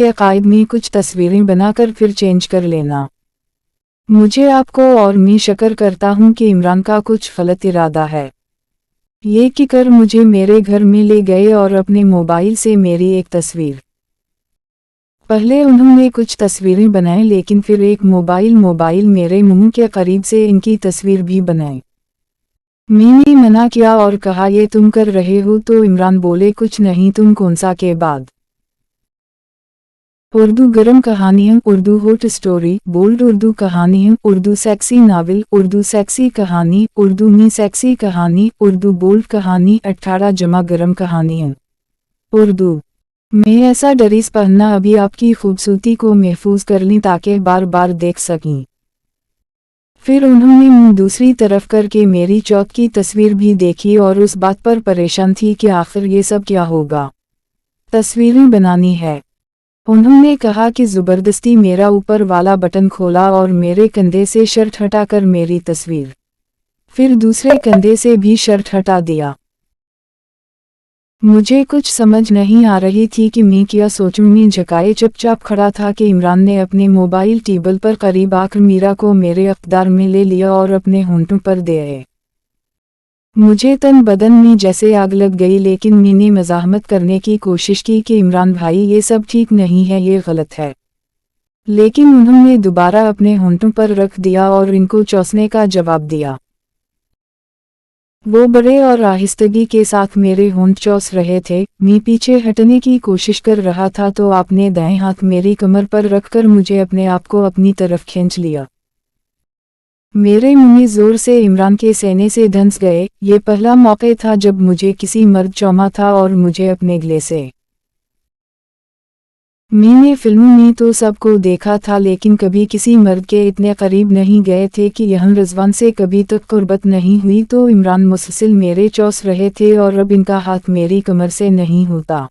के कायद में कुछ तस्वीरें बनाकर फिर चेंज कर लेना। मुझे आपको और मैं शक्र करता हूँ कि इमरान का कुछ गलत इरादा है। ये कि कर मुझे मेरे घर में ले गए और अपने मोबाइल से मेरी एक तस्वीर। पहले उन्होंने कुछ तस्वीरें बनाई लेकिन फिर एक मोबाइल मेरे मुंह के करीब से इनकी तस्वीर भी बनाई। मैंने मना किया और कहा ये तुम कर रहे हो, तो इमरान बोले कुछ नहीं, तुम कौन सा के बाद। उर्दू गरम कहानियाँ, Urdu hot story, bold Urdu कहानियाँ, Urdu sexy novel, Urdu sexy कहानी, उर्दू में सेक्सी कहानी, उर्दू बोल्ड कहानी, 18 जमा गरम कहानियाँ। उर्दू में ऐसा ड्रेस पहनना अभी आपकी खूबसूरती को महफूज कर ली ताकि बार बार देख सकें। फिर उन्होंने मुंह दूसरी तरफ करके मेरी चौथ की तस्वीर भी देखी और उस बात पर परेशान थी कि आखिर ये सब क्या होगा। तस्वीरें बनानी है। उन्होंने कहा कि ज़बरदस्ती मेरा ऊपर वाला बटन खोला और मेरे कंधे से शर्ट हटाकर मेरी तस्वीर, फिर दूसरे कंधे से भी शर्ट हटा दिया। मुझे कुछ समझ नहीं आ रही थी कि मैं क्या सोचूं। मैं झुकाए चुपचाप खड़ा था कि इमरान ने अपने मोबाइल टेबल पर करीब आकर मीरा को मेरे इख्तियार में ले लिया और अपने होंठों पर दे आए। मुझे तन बदन में जैसे आग लग गई, लेकिन मैंने मज़ाहमत करने की कोशिश की कि इमरान भाई ये सब ठीक नहीं है, ये गलत है। लेकिन उन्होंने दोबारा अपने होंठों पर रख दिया और इनको चूसने का जवाब दिया। वो बड़े और आहिस्तगी के साथ मेरे होंठ चूस रहे थे। मैं पीछे हटने की कोशिश कर रहा था तो आपने दाएं हाथ मेरी कमर पर रखकर मुझे अपने आप को अपनी तरफ खींच लिया। मेरे मुंह जोर से इमरान के सीने से धंस गए। ये पहला मौका था जब मुझे किसी मर्द चूमा था और मुझे अपने गले से। मैंने फिल्मों में तो सबको देखा था, लेकिन कभी किसी मर्द के इतने करीब नहीं गए थे कि यहाँ रिजवान से कभी तक कुर्बत नहीं हुई। तो इमरान मुसलसल मेरे चूस रहे थे और अब इनका हाथ मेरी कमर से नहीं होता।